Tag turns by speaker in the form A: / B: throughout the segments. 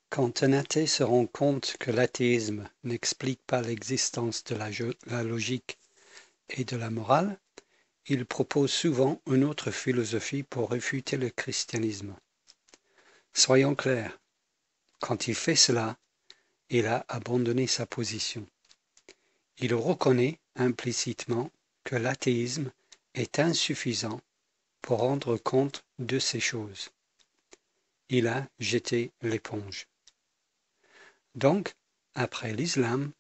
A: Quand un athée se rend compte que l'athéisme n'explique pas l'existence de la logique et de la morale, il propose souvent une autre philosophie pour réfuter le christianisme. Soyons clairs, quand il fait cela, il a abandonné sa position. Il reconnaît implicitement que l'athéisme est insuffisant pour rendre compte de ces choses. Il a jeté l'éponge. Donc, après l'islam,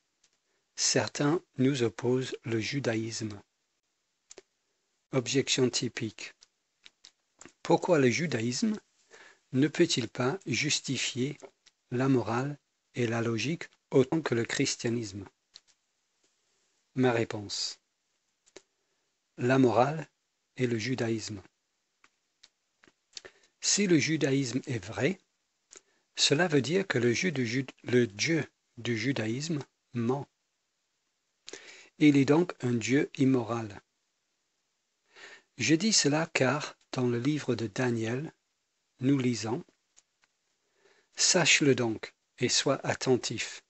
A: certains nous opposent le judaïsme. Objection typique. Pourquoi le judaïsme ne peut-il pas justifier la morale et la logique autant que le christianisme? Ma réponse. La morale et le judaïsme. Si le judaïsme est vrai, cela veut dire que le Dieu du judaïsme ment. Il est donc un Dieu immoral. Je dis cela car, dans le livre de Daniel, nous lisons « Sache-le donc et sois attentif.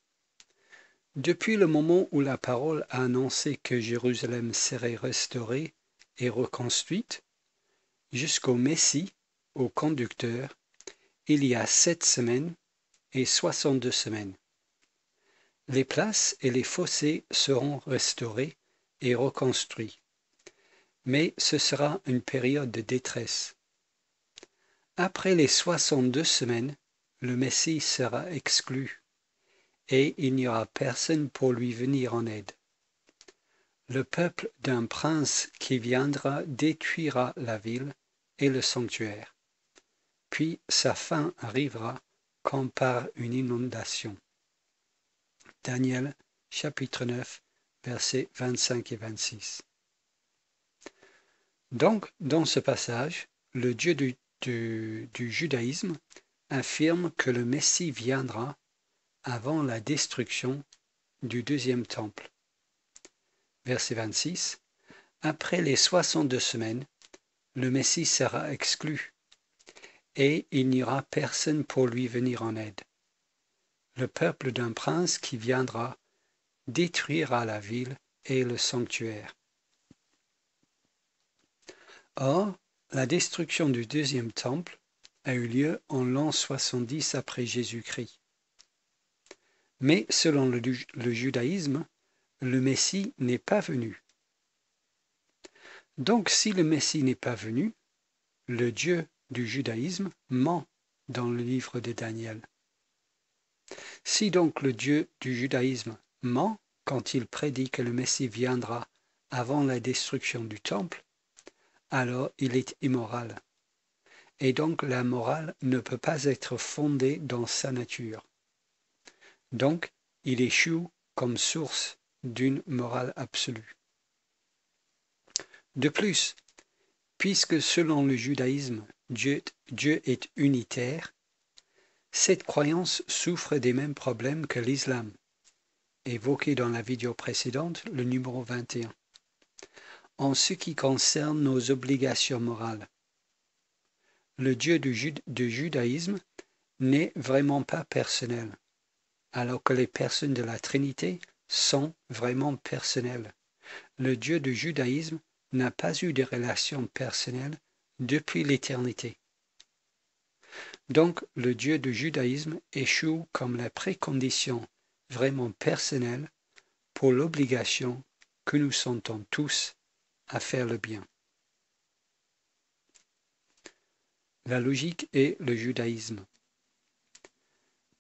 A: Depuis le moment où la parole a annoncé que Jérusalem serait restaurée et reconstruite, jusqu'au Messie, au conducteur, il y a 7 semaines et 62 semaines. Les places et les fossés seront restaurés et reconstruits. Mais ce sera une période de détresse. Après les 62 semaines, le Messie sera exclu et il n'y aura personne pour lui venir en aide. Le peuple d'un prince qui viendra détruira la ville et le sanctuaire. Puis sa fin arrivera comme par une inondation. Daniel, chapitre 9, versets 25 et 26. Donc, dans ce passage, le Dieu du judaïsme affirme que le Messie viendra avant la destruction du deuxième temple. Verset 26. Après les 62 semaines, le Messie sera exclu et il n'y aura personne pour lui venir en aide. Le peuple d'un prince qui viendra détruira la ville et le sanctuaire. Or, la destruction du deuxième temple a eu lieu en l'an 70 après Jésus-Christ. Mais selon le judaïsme, le Messie n'est pas venu. Donc si le Messie n'est pas venu, le Dieu du judaïsme ment dans le livre de Daniel. Si donc le Dieu du judaïsme ment quand il prédit que le Messie viendra avant la destruction du temple, alors il est immoral. Et donc la morale ne peut pas être fondée dans sa nature. Donc il échoue comme source d'une morale absolue. De plus, puisque selon le judaïsme, Dieu est unitaire, cette croyance souffre des mêmes problèmes que l'islam, évoqué dans la vidéo précédente, le numéro 21. En ce qui concerne nos obligations morales, le Dieu du judaïsme n'est vraiment pas personnel, alors que les personnes de la Trinité sont vraiment personnelles. Le Dieu du judaïsme n'a pas eu de relation personnelle depuis l'éternité. Donc, le Dieu du judaïsme échoue comme la précondition vraiment personnelle pour l'obligation que nous sentons tous à faire le bien. La logique et le judaïsme.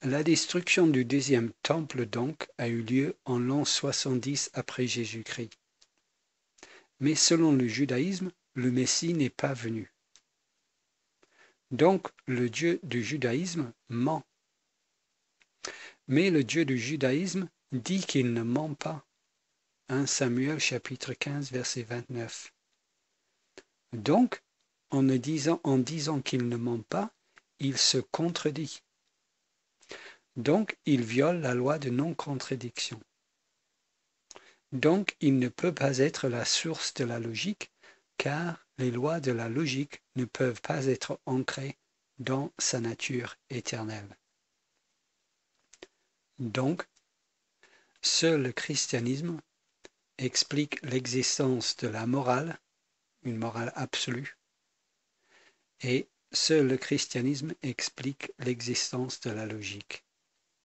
A: La destruction du deuxième temple donc a eu lieu en l'an 70 après Jésus-Christ. Mais selon le judaïsme, le Messie n'est pas venu. Donc le Dieu du judaïsme ment. Mais le Dieu du judaïsme dit qu'il ne ment pas. 1 Samuel chapitre 15 verset 29. Donc, en disant qu'il ne ment pas, il se contredit. Donc, il viole la loi de non-contradiction. Donc, il ne peut pas être la source de la logique, car les lois de la logique ne peuvent pas être ancrées dans sa nature éternelle. Donc, seul le christianisme explique l'existence de la morale, une morale absolue, et seul le christianisme explique l'existence de la logique.